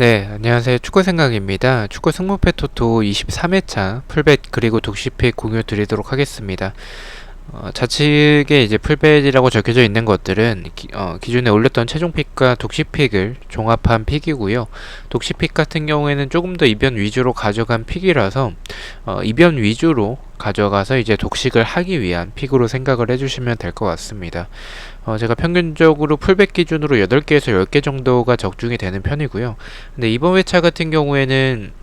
네, 안녕하세요. 축구 생각입니다. 축구 승무패 토토 23회차 풀벳 그리고 독시픽 공유 드리도록 하겠습니다. 좌측에 이제 풀벳이라고 적혀져 있는 것들은 기존에 올렸던 최종픽과 독시픽을 종합한 픽이고요. 독시픽 같은 경우에는 조금 더 이변 위주로 가져간 픽이라서 이변 위주로 가져가서 이제 독식을 하기 위한 픽으로 생각을 해주시면 될 것 같습니다. 제가 평균적으로 풀백 기준으로 8개에서 10개 정도가 적중이 되는 편이고요. 근데 이번 회차 같은 경우에는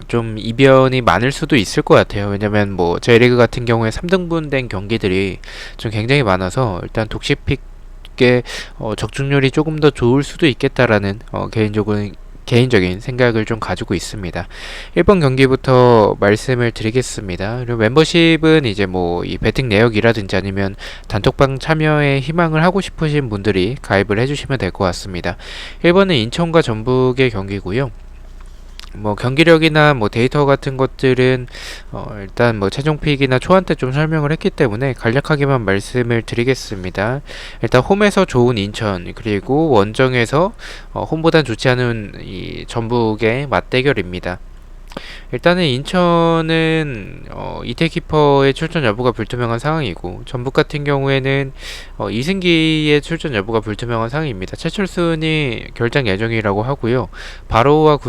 좀 이변이 많을 수도 있을 것 같아요. 왜냐면 뭐 J리그 같은 경우에 3등분 된 경기들이 좀 굉장히 많아서 일단 독식픽의 적중률이 조금 더 좋을 수도 있겠다라는 개인적인 생각을 좀 가지고 있습니다. 1번 경기부터 말씀을 드리겠습니다. 그리고 멤버십은 이제 뭐 이 배팅 내역이라든지 아니면 단톡방 참여에 희망을 하고 싶으신 분들이 가입을 해주시면 될 것 같습니다. 1번은 인천과 전북의 경기고요. 뭐 경기력이나 뭐 데이터 같은 것들은 일단 뭐 최종픽이나 초안 때 좀 설명을 했기 때문에 간략하게만 말씀을 드리겠습니다. 일단 홈에서 좋은 인천, 그리고 원정에서 홈보단 좋지 않은 이 전북의 맞대결입니다. 일단은 인천은 이태키퍼의 출전 여부가 불투명한 상황이고, 전북 같은 경우에는 이승기의 출전 여부가 불투명한 상황입니다. 최철순이 결장 예정이라고 하고요. 바로와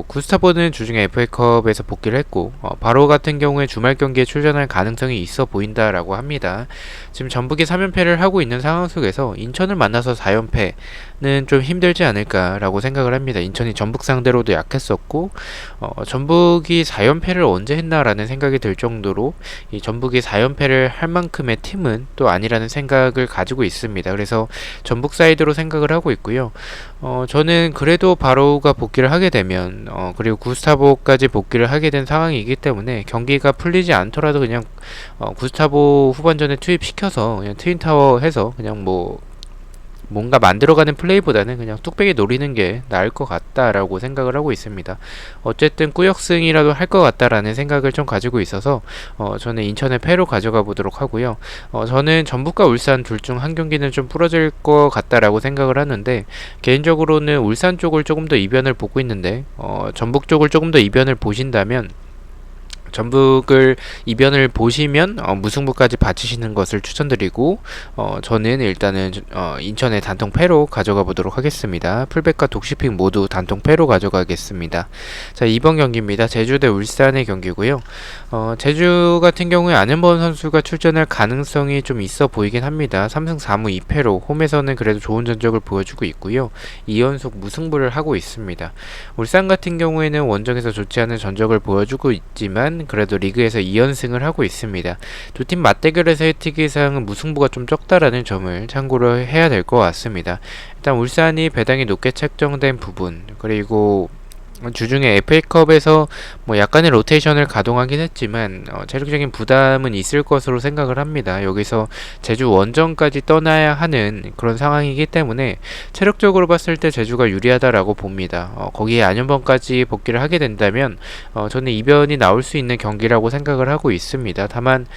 구스타보는 주중에 FA컵에서 복귀를 했고, 바로 같은 경우에 주말 경기에 출전할 가능성이 있어 보인다라고 합니다. 지금 전북이 3연패를 하고 있는 상황 속에서 인천을 만나서 4연패는 좀 힘들지 않을까라고 생각을 합니다. 인천이 전북 상대로도 약했었고, 전북이 4연패를 언제 했나라는 생각이 들 정도로 이 전북이 4연패를 할 만큼의 팀은 또 아니라는 생각을 가지고 있습니다. 그래서 전북 사이드로 생각을 하고 있고요. 저는 그래도 바로우가 복귀를 하게 되면 그리고 구스타보까지 복귀를 하게 된 상황이기 때문에 경기가 풀리지 않더라도 그냥 구스타보 후반전에 투입시켜서 그냥 트윈타워 해서 그냥 뭔가 만들어가는 플레이보다는 그냥 뚝배기 노리는 게 나을 것 같다라고 생각을 하고 있습니다. 어쨌든 꾸역승이라도 할 것 같다라는 생각을 좀 가지고 있어서 저는 인천의 패로 가져가 보도록 하고요. 저는 전북과 울산 둘 중 한 경기는 좀 부러질 것 같다라고 생각을 하는데, 개인적으로는 울산 쪽을 조금 더 이변을 보고 있는데 전북 쪽을 조금 더 이변을 보신다면 전북을 이변을 보시면 무승부까지 받치시는 것을 추천드리고, 저는 일단은 인천의 단통 패로 가져가 보도록 하겠습니다. 풀백과 독시픽 모두 단통 패로 가져가겠습니다. 자, 2번 경기입니다. 제주 대 울산의 경기고요. 제주 같은 경우에 안현범 선수가 출전할 가능성이 좀 있어 보이긴 합니다. 3승 4무 2패로 홈에서는 그래도 좋은 전적을 보여주고 있고요. 2연속 무승부를 하고 있습니다. 울산 같은 경우에는 원정에서 좋지 않은 전적을 보여주고 있지만 그래도 리그에서 2연승을 하고 있습니다. 두 팀 맞대결에서의 특이사항은 무승부가 좀 적다라는 점을 참고로 해야 될 것 같습니다. 일단 울산이 배당이 높게 책정된 부분, 그리고 주중에 FA컵에서 뭐 약간의 로테이션을 가동하긴 했지만 체력적인 부담은 있을 것으로 생각을 합니다. 여기서 제주 원정까지 떠나야 하는 그런 상황이기 때문에 체력적으로 봤을 때 제주가 유리하다라고 봅니다. 거기에 안현범까지 복귀를 하게 된다면 저는 이변이 나올 수 있는 경기라고 생각을 하고 있습니다. 다만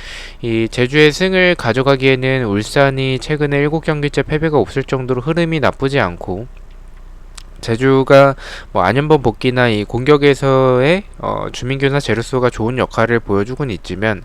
이 제주의 승을 가져가기에는 울산이 최근에 7경기째 패배가 없을 정도로 흐름이 나쁘지 않고, 제주가 뭐 안현범 복귀나 이 공격에서의 주민규나 제루소가 좋은 역할을 보여주곤 있지만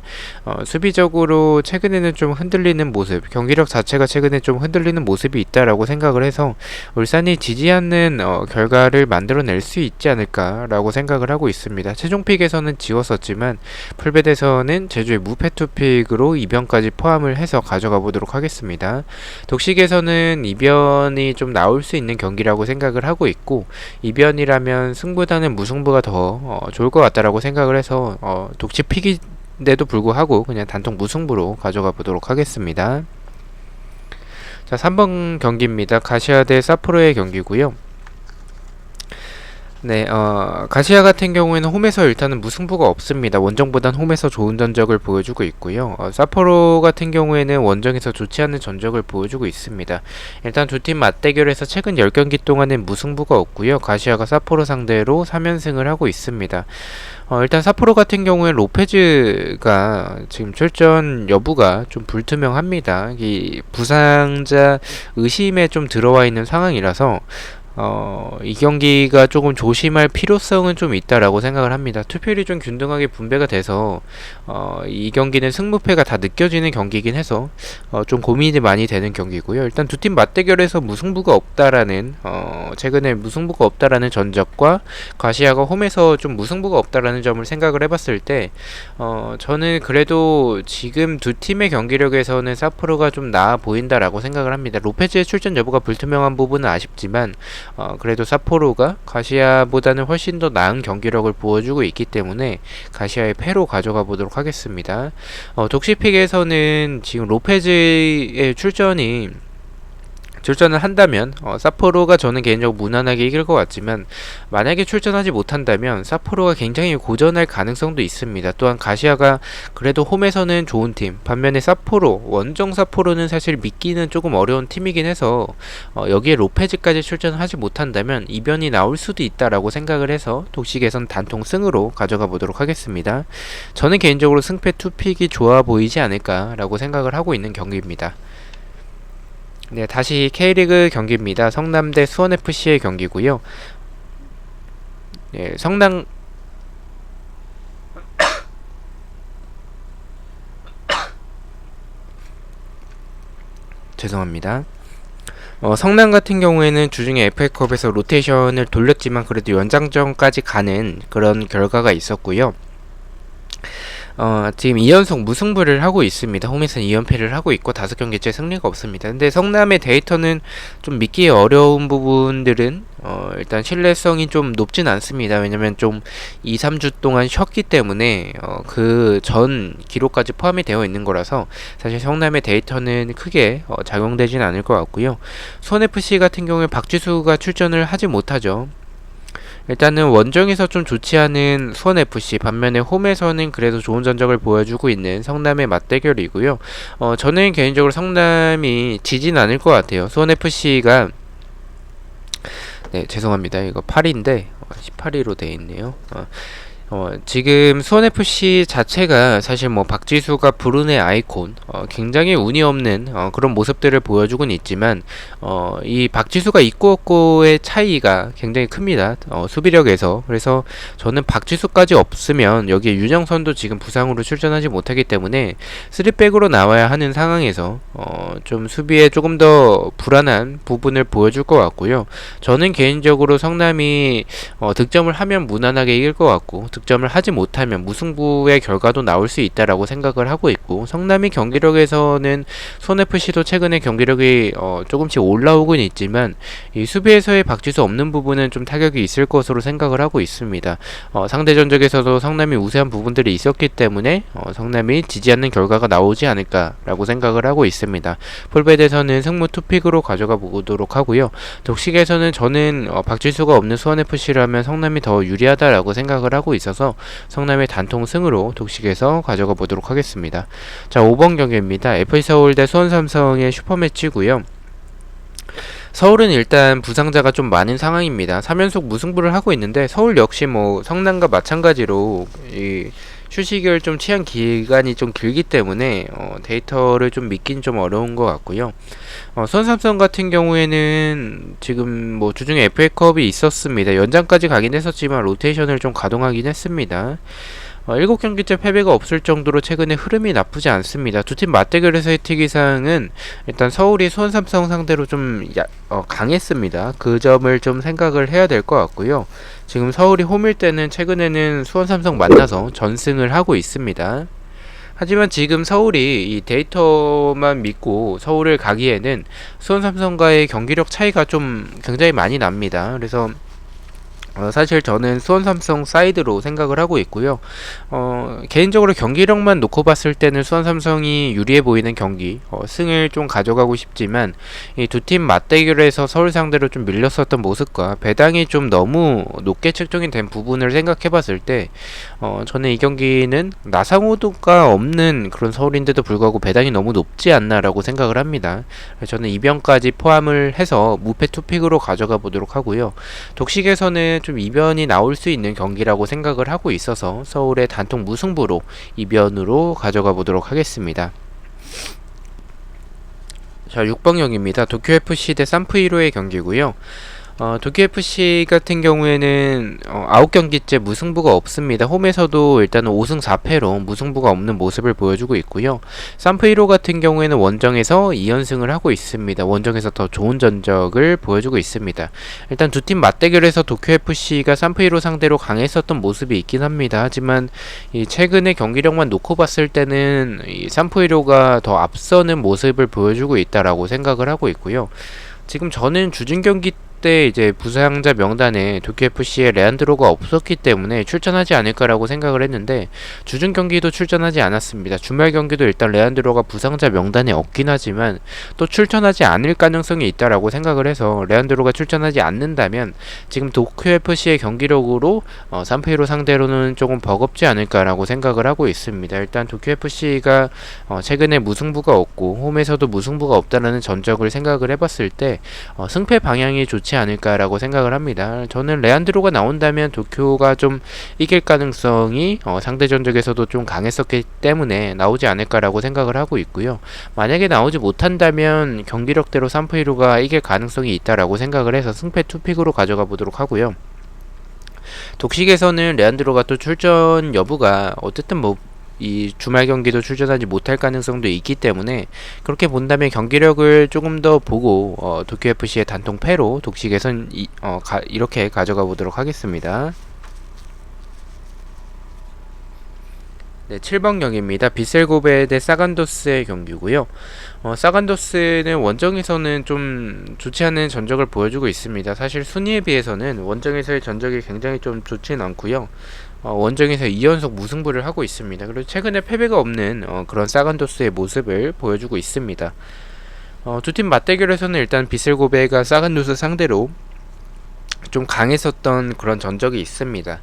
수비적으로 최근에는 좀 흔들리는 모습, 경기력 자체가 최근에 좀 흔들리는 모습이 있다라고 생각을 해서 울산이 지지 않는 결과를 만들어낼 수 있지 않을까라고 생각을 하고 있습니다. 최종픽에서는 지웠었지만 풀벳에서는 제주의 무패 투픽으로 이변까지 포함을 해서 가져가 보도록 하겠습니다. 독식에서는 이변이 좀 나올 수 있는 경기라고 생각을 하고 있고, 이변이라면 승보다는 무승부가 더 좋을 것 같다라고 생각을 해서 독식 픽인데도 불구하고 그냥 단통 무승부로 가져가 보도록 하겠습니다. 자, 3번 경기입니다. 가시아 대 사포로의 경기고요. 네, 가시아 같은 경우에는 홈에서 일단은 무승부가 없습니다. 원정보단 홈에서 좋은 전적을 보여주고 있고요. 사포로 같은 경우에는 원정에서 좋지 않은 전적을 보여주고 있습니다. 일단 두 팀 맞대결에서 최근 10경기 동안은 무승부가 없고요. 가시아가 사포로 상대로 3연승을 하고 있습니다. 일단 사포로 같은 경우에 로페즈가 지금 출전 여부가 좀 불투명합니다. 이 부상자 의심에 좀 들어와 있는 상황이라서 이 경기가 조금 조심할 필요성은 좀 있다라고 생각을 합니다. 투표율이 좀 균등하게 분배가 돼서 이 경기는 승무패가 다 느껴지는 경기이긴 해서 좀 고민이 많이 되는 경기고요. 일단 두 팀 맞대결에서 무승부가 없다라는 최근에 무승부가 없다라는 전적과 가시아가 홈에서 좀 무승부가 없다라는 점을 생각을 해봤을 때 저는 그래도 지금 두 팀의 경기력에서는 사포로가 좀 나아 보인다라고 생각을 합니다. 로페즈의 출전 여부가 불투명한 부분은 아쉽지만 그래도 사포로가 가시아보다는 훨씬 더 나은 경기력을 보여주고 있기 때문에 가시아의 패로 가져가 보도록 하겠습니다. 독시픽에서는 지금 로페즈의 출전을 한다면 사포로가 저는 개인적으로 무난하게 이길 것 같지만 만약에 출전하지 못한다면 사포로가 굉장히 고전할 가능성도 있습니다. 또한 가시아가 그래도 홈에서는 좋은 팀, 반면에 사포로, 원정 사포로는 사실 믿기는 조금 어려운 팀이긴 해서 여기에 로페즈까지 출전하지 못한다면 이변이 나올 수도 있다라고 생각을 해서 독식에선 단통 승으로 가져가 보도록 하겠습니다. 저는 개인적으로 승패 투픽이 좋아 보이지 않을까라고 생각을 하고 있는 경기입니다. 네, 다시 K리그 경기입니다. 성남 대 수원FC의 경기고요. 네, 성남 죄송합니다. 성남 같은 경우에는 주중에 FA컵에서 로테이션을 돌렸지만 그래도 연장전까지 가는 그런 결과가 있었고요. 지금 2연속 무승부를 하고 있습니다. 홈에서는 2연패를 하고 있고 5경기째 승리가 없습니다. 근데 성남의 데이터는 좀 믿기 어려운 부분들은 일단 신뢰성이 좀 높진 않습니다. 왜냐면 좀 2, 3주 동안 쉬었기 때문에 그 전 기록까지 포함이 되어 있는 거라서 사실 성남의 데이터는 크게 작용되진 않을 것 같고요. 수원FC 같은 경우에 박지수가 출전을 하지 못하죠. 일단은 원정에서 좀 좋지 않은 수원FC, 반면에 홈에서는 그래도 좋은 전적을 보여주고 있는 성남의 맞대결이고요. 저는 개인적으로 성남이 지진 않을 것 같아요. 수원FC가 네, 죄송합니다. 이거 8인데 18위로 되어 있네요. 지금 수원FC 자체가 사실 뭐 박지수가 부른의 아이콘, 굉장히 운이 없는 그런 모습들을 보여주고는 있지만 이 박지수가 있고 없고의 차이가 굉장히 큽니다. 수비력에서. 그래서 저는 박지수까지 없으면 여기에 윤영선도 지금 부상으로 출전하지 못하기 때문에 3백으로 나와야 하는 상황에서 좀 수비에 조금 더 불안한 부분을 보여줄 것 같고요. 저는 개인적으로 성남이 득점을 하면 무난하게 이길 것 같고 득점을 하지 못하면 무승부의 결과도 나올 수 있다라고 생각을 하고 있고, 성남이 경기력에서는 수원FC도 최근에 경기력이 조금씩 올라오곤 있지만 이 수비에서의 박지수 없는 부분은 좀 타격이 있을 것으로 생각을 하고 있습니다. 상대 전적에서도 성남이 우세한 부분들이 있었기 때문에 성남이 지지 않는 결과가 나오지 않을까라고 생각을 하고 있습니다. 폴베드에서는 승무 투픽으로 가져가 보도록 하고요. 독식에서는 저는 박지수가 없는 수원FC를 하면 성남이 더 유리하다라고 생각을 하고 있어서 성남의 단통 승으로 독식에서 가져가 보도록 하겠습니다. 자, 5번 경기입니다. FC서울 대 수원삼성의 슈퍼매치고요. 서울은 일단 부상자가 좀 많은 상황입니다. 3연속 무승부를 하고 있는데 서울 역시 뭐 성남과 마찬가지로 이 휴식을 좀 취한 기간이 좀 길기 때문에 데이터를 좀 믿긴 좀 어려운 것 같고요. 수원삼성 같은 경우에는 지금 뭐 주중에 FA컵이 있었습니다. 연장까지 가긴 했었지만 로테이션을 좀 가동하긴 했습니다. 7경기째 패배가 없을 정도로 최근에 흐름이 나쁘지 않습니다. 두 팀 맞대결에서의 특이사항은 일단 서울이 수원삼성 상대로 좀 강했습니다. 그 점을 좀 생각을 해야 될 것 같고요. 지금 서울이 홈일 때는 최근에는 수원삼성 만나서 전승을 하고 있습니다. 하지만 지금 서울이 이 데이터만 믿고 서울을 가기에는 수원삼성과의 경기력 차이가 좀 굉장히 많이 납니다. 그래서 사실 저는 수원삼성 사이드로 생각을 하고 있고요. 개인적으로 경기력만 놓고 봤을 때는 수원삼성이 유리해 보이는 경기, 승을 좀 가져가고 싶지만 이 두 팀 맞대결에서 서울 상대로 좀 밀렸었던 모습과 배당이 좀 너무 높게 책정이 된 부분을 생각해 봤을 때 저는 이 경기는 나상호도가 없는 그런 서울인데도 불구하고 배당이 너무 높지 않나라고 생각을 합니다. 저는 이변까지 포함을 해서 무패 투픽으로 가져가 보도록 하고요. 독식에서는 좀 이변이 나올 수 있는 경기라고 생각을 하고 있어서 서울의 단통 무승부로 이변으로 가져가 보도록 하겠습니다. 자, 6번 경기입니다. 도쿄FC 대 산프이로의 경기고요. 도쿄FC 같은 경우에는 9경기째 무승부가 없습니다. 홈에서도 일단은 5승 4패로 무승부가 없는 모습을 보여주고 있고요. 산프이로 같은 경우에는 원정에서 2연승을 하고 있습니다. 원정에서 더 좋은 전적을 보여주고 있습니다. 일단 두 팀 맞대결에서 도쿄FC가 산프이로 상대로 강했었던 모습이 있긴 합니다. 하지만 이 최근의 경기력만 놓고 봤을 때는 이 산프이로가 더 앞서는 모습을 보여주고 있다라고 생각을 하고 있고요. 지금 저는 주중 경기 때 이제 부상자 명단에 도쿄FC의 레안드로가 없었기 때문에 출전하지 않을까라고 생각을 했는데 주중 경기도 출전하지 않았습니다. 주말 경기도 일단 레안드로가 부상자 명단에 없긴 하지만 또 출전하지 않을 가능성이 있다라고 생각을 해서 레안드로가 출전하지 않는다면 지금 도쿄FC의 경기력으로 산페이로 상대로는 조금 버겁지 않을까라고 생각을 하고 있습니다. 일단 도쿄FC가 최근에 무승부가 없고 홈에서도 무승부가 없다라는 전적을 생각을 해봤을 때 승패 방향이 좋지 않을까라고 생각을 합니다. 저는 레안드로가 나온다면 도쿄가 좀 이길 가능성이 상대 전적에서도 좀 강했었기 때문에 나오지 않을까라고 생각을 하고 있고요. 만약에 나오지 못한다면 경기력대로 산프이루가 이길 가능성이 있다라고 생각을 해서 승패 투픽으로 가져가 보도록 하고요. 독식에서는 레안드로가 또 출전 여부가 어쨌든 이 주말 경기도 출전하지 못할 가능성도 있기 때문에 그렇게 본다면 경기력을 조금 더 보고 도쿄FC의 단통 패로 독식에선 이렇게 가져가 보도록 하겠습니다. 네, 7번 경기입니다. 비셀고베 대 사간도스의 경기고요. 사간도스는 원정에서는 좀 좋지 않은 전적을 보여주고 있습니다. 사실 순위에 비해서는 원정에서의 전적이 굉장히 좀 좋진 않고요. 원정에서 2연속 무승부를 하고 있습니다. 그리고 최근에 패배가 없는 그런 사간도스의 모습을 보여주고 있습니다. 두 팀 맞대결에서는 일단 비셀고베가 사간도스 상대로 좀 강했었던 그런 전적이 있습니다.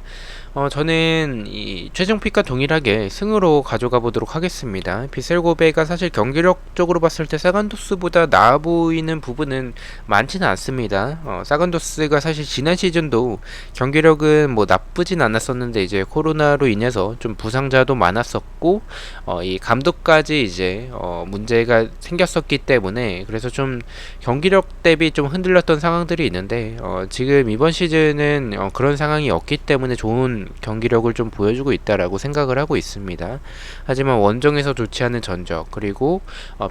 저는 이 최종픽과 동일하게 승으로 가져가 보도록 하겠습니다. 비셀고베가 사실 경기력적으로 봤을 때 사간도스보다 나아 보이는 부분은 많지는 않습니다. 사간도스가 사실 지난 시즌도 경기력은 뭐 나쁘진 않았었는데 이제 코로나로 인해서 좀 부상자도 많았었고 이 감독까지 이제 문제가 생겼었기 때문에 그래서 좀 경기력 대비 좀 흔들렸던 상황들이 있는데 지금 이번 시즌은 그런 상황이 없기 때문에 좋은 경기력을 좀 보여주고 있다라고 생각을 하고 있습니다. 하지만 원정에서 좋지 않은 전적 그리고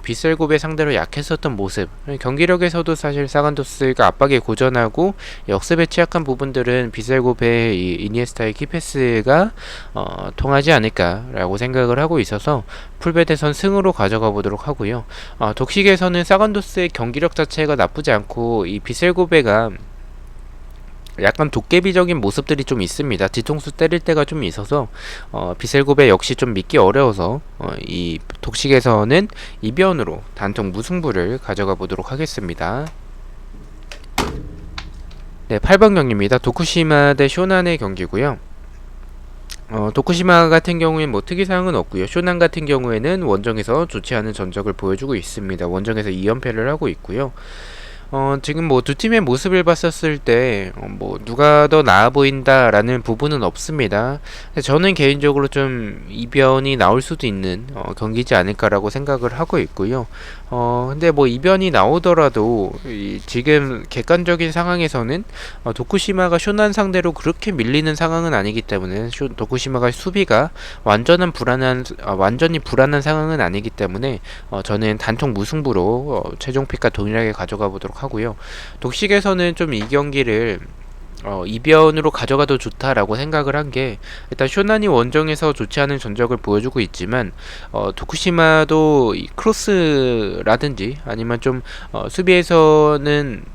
비셀고베 상대로 약했었던 모습 경기력에서도 사실 사간도스가 압박에 고전하고 역습에 취약한 부분들은 비셀고베의 이 이니에스타의 키패스가 통하지 않을까라고 생각을 하고 있어서 풀베대선 승으로 가져가 보도록 하고요. 독식에서는 사간도스의 경기력 자체가 나쁘지 않고 이 비셀고베가 약간 도깨비적인 모습들이 좀 있습니다. 뒤통수 때릴 때가 좀 있어서 비셀고베 역시 좀 믿기 어려워서 이 독식에서는 이변으로 단통 무승부를 가져가 보도록 하겠습니다. 네, 8번 경기입니다. 도쿠시마 대 쇼난의 경기고요. 도쿠시마 같은 경우에는 뭐 특이사항은 없고요. 쇼난 같은 경우에는 원정에서 좋지 않은 전적을 보여주고 있습니다. 원정에서 2연패를 하고 있고요. 지금 뭐 두 팀의 모습을 봤었을 때 뭐 누가 더 나아 보인다라는 부분은 없습니다. 저는 개인적으로 좀 이변이 나올 수도 있는 경기지 않을까라고 생각을 하고 있고요. 근데 뭐 이변이 나오더라도 지금 객관적인 상황에서는 도쿠시마가 쇼난 상대로 그렇게 밀리는 상황은 아니기 때문에 도쿠시마가 수비가 완전히 불안한 상황은 아니기 때문에 저는 단통 무승부로 최종픽과 동일하게 가져가 보도록 하고요. 독식에서는 좀 이 경기를 이변으로 가져가도 좋다라고 생각을 한 게 일단 쇼난이 원정에서 좋지 않은 전적을 보여주고 있지만 도쿠시마도 이 크로스라든지 아니면 좀 수비에서는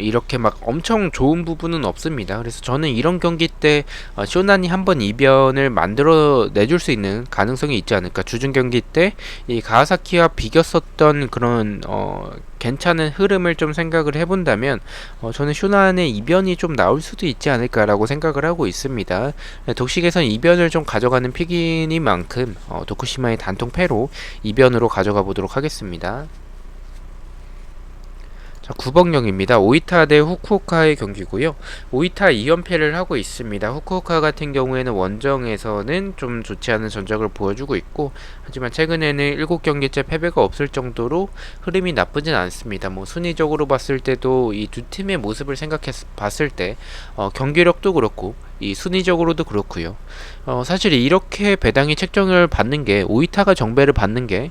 이렇게 막 엄청 좋은 부분은 없습니다. 그래서 저는 이런 경기 때 쇼난이 한번 이변을 만들어 내줄 수 있는 가능성이 있지 않을까. 주중 경기 때 이 가와사키와 비겼었던 그런 괜찮은 흐름을 좀 생각을 해본다면 저는 쇼난의 이변이 좀 나올 수도 있지 않을까라고 생각을 하고 있습니다. 독식에선 이변을 좀 가져가는 픽이니만큼 도쿠시마의 단통 패로 이변으로 가져가 보도록 하겠습니다. 자, 9번경입니다. 오이타 대 후쿠오카의 경기고요. 오이타 2연패를 하고 있습니다. 후쿠오카 같은 경우에는 원정에서는 좀 좋지 않은 전적을 보여주고 있고, 하지만 최근에는 7경기째 패배가 없을 정도로 흐름이 나쁘진 않습니다. 뭐 순위적으로 봤을 때도 이 두 팀의 모습을 생각해 봤을 때 경기력도 그렇고 이 순위적으로도 그렇고요. 사실 이렇게 배당이 책정을 받는 게, 오이타가 정배를 받는 게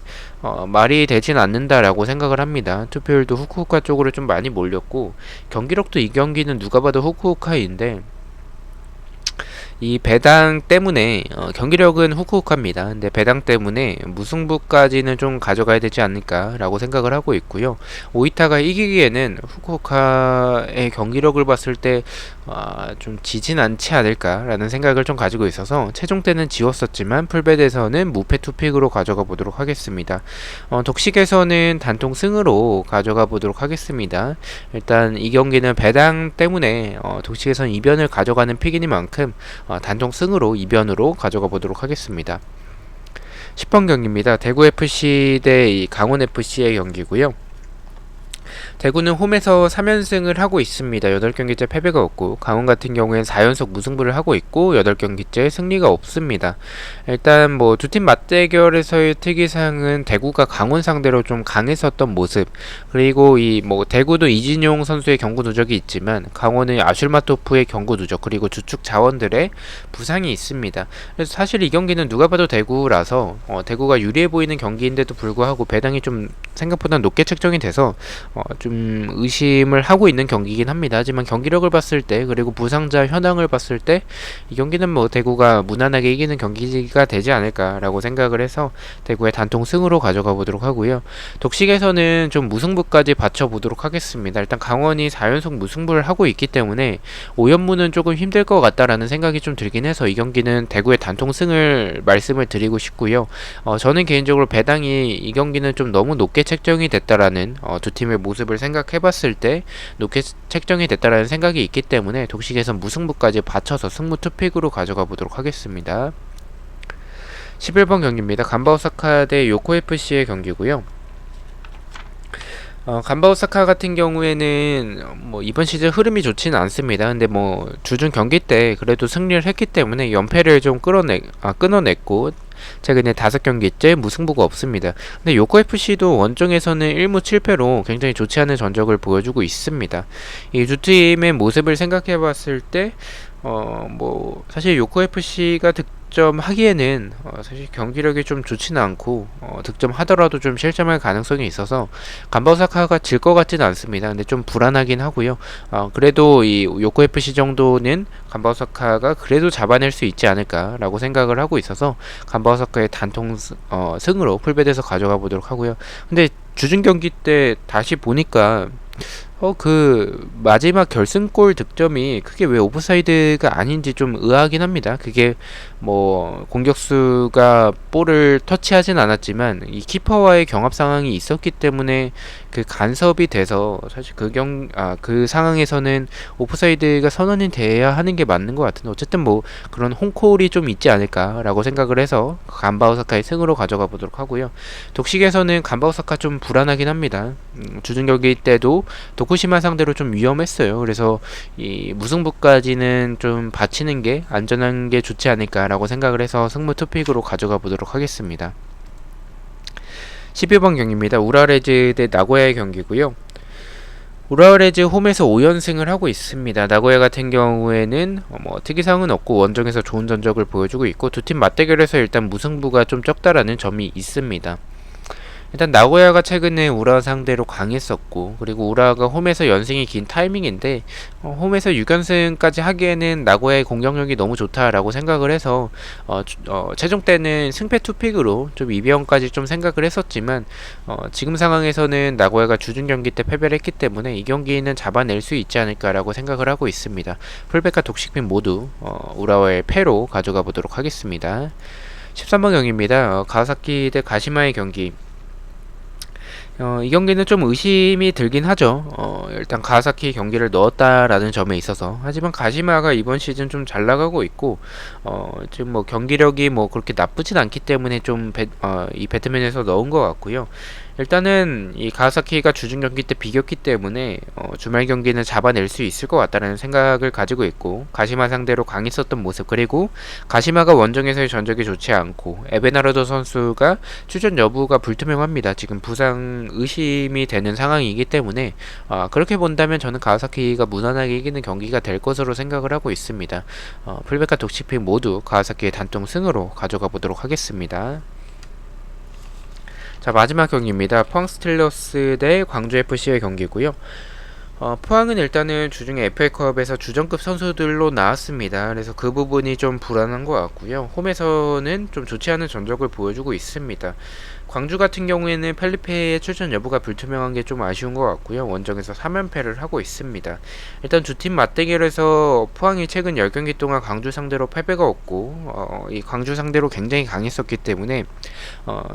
말이 되진 않는다라고 생각을 합니다. 투표율도 후쿠오카 쪽으로 좀 많이 몰렸고, 경기력도 이 경기는 누가 봐도 후쿠오카인데, 이 배당 때문에 경기력은 후쿠오카입니다. 근데 배당 때문에 무승부까지는 좀 가져가야 되지 않을까라고 생각을 하고 있고요. 오이타가 이기기에는 후쿠오카의 경기력을 봤을 때 좀 지진 않지 않을까라는 생각을 좀 가지고 있어서 최종 때는 지웠었지만 풀벳에서는 무패 투픽으로 가져가 보도록 하겠습니다. 독식에서는 단통 승으로 가져가 보도록 하겠습니다. 일단 이 경기는 배당 때문에 독식에서는 이변을 가져가는 픽이니만큼 단통 승으로 이변으로 가져가 보도록 하겠습니다. 10번 경기입니다. 대구FC 대 강원FC의 경기고요. 대구는 홈에서 3연승을 하고 있습니다. 8경기째 패배가 없고, 강원 같은 경우엔 4연속 무승부를 하고 있고 8경기째 승리가 없습니다. 일단 뭐 두 팀 맞대결에서의 특이사항은 대구가 강원 상대로 좀 강했었던 모습, 그리고 이 뭐 대구도 이진용 선수의 경고 누적이 있지만 강원은 아슐마토프의 경고 누적, 그리고 주축 자원들의 부상이 있습니다. 그래서 사실 이 경기는 누가 봐도 대구라서 대구가 유리해 보이는 경기인데도 불구하고 배당이 좀 생각보다 높게 책정이 돼서 좀 의심을 하고 있는 경기이긴 합니다. 하지만 경기력을 봤을 때, 그리고 부상자 현황을 봤을 때 이 경기는 뭐 대구가 무난하게 이기는 경기가 되지 않을까라고 생각을 해서 대구의 단통 승으로 가져가 보도록 하고요. 독식에서는 좀 무승부까지 받쳐보도록 하겠습니다. 일단 강원이 4연속 무승부를 하고 있기 때문에 5연무는 조금 힘들 것 같다라는 생각이 좀 들긴 해서 이 경기는 대구의 단통 승을 말씀을 드리고 싶고요. 저는 개인적으로 배당이 이 경기는 좀 너무 높게 책정이 됐다라는 두 팀의 모습을 생각해봤을 때 높게 책정이 됐다라는 생각이 있기 때문에 독식에선 무승부까지 받쳐서 승무 투픽으로 가져가 보도록 하겠습니다. 11번 경기입니다. 간바 오사카 대 요코 FC의 경기고요. 간바 오사카 같은 경우에는 뭐 이번 시즌 흐름이 좋지는 않습니다. 근데 뭐 주중 경기 때 그래도 승리를 했기 때문에 연패를 좀 끊어냈고 최근에 5경기째 무승부가 없습니다. 근데 요코FC도 원정에서는 1무 7패로 굉장히 좋지 않은 전적을 보여주고 있습니다. 이 두 팀의 모습을 생각해봤을 때 뭐 사실 요코FC가 득점하기에는 사실 경기력이 좀 좋지는 않고 득점하더라도 좀 실점할 가능성이 있어서 간바 오사카가 질 것 같지는 않습니다. 근데 좀 불안하긴 하고요. 그래도 이 요코FC 정도는 간바 오사카가 그래도 잡아낼 수 있지 않을까라고 생각을 하고 있어서 간바 오사카의 단통 승으로 풀벳에서 가져가 보도록 하고요. 근데 주중 경기 때 다시 보니까 그 마지막 결승골 득점이 그게 왜 오프사이드가 아닌지 좀 의아하긴 합니다. 그게 뭐 공격수가 볼을 터치하진 않았지만 이 키퍼와의 경합 상황이 있었기 때문에 그 간섭이 돼서 사실 그 상황에서는 오프사이드가 선언이 돼야 하는 게 맞는 것 같은데, 어쨌든 뭐 그런 홈콜이 좀 있지 않을까라고 생각을 해서 간바 오사카의 승으로 가져가 보도록 하고요. 독식에서는 간바 오사카 좀 불안하긴 합니다. 주중 경기 때도 도쿠시마 상대로 좀 위험했어요. 그래서 이 무승부까지는 좀 바치는 게 안전한 게 좋지 않을까라고 생각을 해서 승무 투픽으로 가져가 보도록 하겠습니다. 12번 경기입니다. 우라레즈 대 나고야의 경기고요. 우라레즈 홈에서 5연승을 하고 있습니다. 나고야 같은 경우에는 뭐 특이사항은 없고 원정에서 좋은 전적을 보여주고 있고, 두 팀 맞대결에서 일단 무승부가 좀 적다라는 점이 있습니다. 일단 나고야가 최근에 우라 상대로 강했었고, 그리고 우라가 홈에서 연승이 긴 타이밍인데 홈에서 6연승까지 하기에는 나고야의 공격력이 너무 좋다라고 생각을 해서 최종 때는 승패 투픽으로 좀 이변까지 좀 생각을 했었지만 지금 상황에서는 나고야가 주중 경기 때 패배를 했기 때문에 이 경기는 잡아낼 수 있지 않을까라고 생각을 하고 있습니다. 풀백과 독식픽 모두 우라와의 패로 가져가 보도록 하겠습니다. 13번 경기입니다. 가와사키 대 가시마의 경기. 이 경기는 좀 의심이 들긴 하죠. 일단 가와사키 경기를 넣었다라는 점에 있어서. 하지만 가시마가 이번 시즌 좀 잘 나가고 있고, 지금 뭐 경기력이 뭐 그렇게 나쁘진 않기 때문에 좀 이 배트맨에서 넣은 것 같고요. 일단은 이 가와사키가 주중 경기 때 비겼기 때문에 주말 경기는 잡아낼 수 있을 것 같다는 생각을 가지고 있고, 가시마 상대로 강했었던 모습, 그리고 가시마가 원정에서의 전적이 좋지 않고 에베나르도 선수가 출전 여부가 불투명합니다. 지금 부상 의심이 되는 상황이기 때문에 그렇게 본다면 저는 가와사키가 무난하게 이기는 경기가 될 것으로 생각을 하고 있습니다. 풀백과 독시픽 모두 가와사키의 단통 승으로 가져가 보도록 하겠습니다. 자, 마지막 경기입니다. 포항 스틸러스 대 광주 FC의 경기고요. 포항은 일단은 주중에 FA컵에서 주전급 선수들로 나왔습니다. 그래서 그 부분이 좀 불안한 것 같고요. 홈에서는 좀 좋지 않은 전적을 보여주고 있습니다. 광주 같은 경우에는 펠리페의 출전 여부가 불투명한 게 좀 아쉬운 것 같고요. 원정에서 3연패를 하고 있습니다. 일단 두 팀 맞대결에서 포항이 최근 10경기 동안 광주 상대로 패배가 없고 이 광주 상대로 굉장히 강했었기 때문에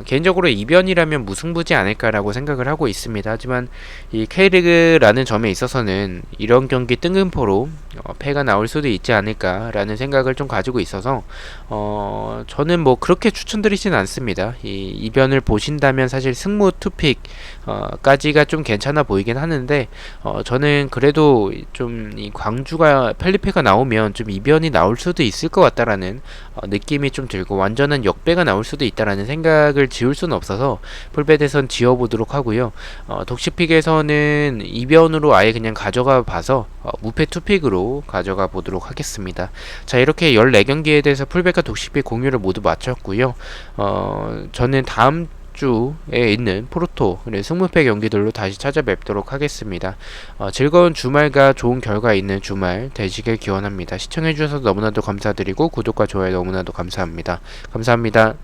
개인적으로 이변이라면 무승부지 않을까라고 생각을 하고 있습니다. 하지만 이 K리그라는 점에 있어서는 이런 경기 뜬금포로 패가 나올 수도 있지 않을까라는 생각을 좀 가지고 있어서 저는 뭐 그렇게 추천드리진 않습니다. 이 이변을 보신다면 사실 승무 투픽 까지가 좀 괜찮아 보이긴 하는데 저는 그래도 좀 이 광주가 펠리페가 나오면 좀 이변이 나올 수도 있을 것 같다라는 느낌이 좀 들고, 완전한 역배가 나올 수도 있다라는 생각을 지울 수는 없어서 풀베드선 지워보도록 하고요. 독시픽에서는 이변으로 아예 그냥 가져가 봐서 무패 투픽으로 가져가 보도록 하겠습니다. 자, 이렇게 14경기에 대해서 풀백과 독시픽 공유를 모두 마쳤고요. 저는 다음 주에 있는 포르토 승무패 경기들로 다시 찾아뵙도록 하겠습니다. 즐거운 주말과 좋은 결과 있는 주말 되시길 기원합니다. 시청해주셔서 너무나도 감사드리고 구독과 좋아요 너무나도 감사합니다. 감사합니다.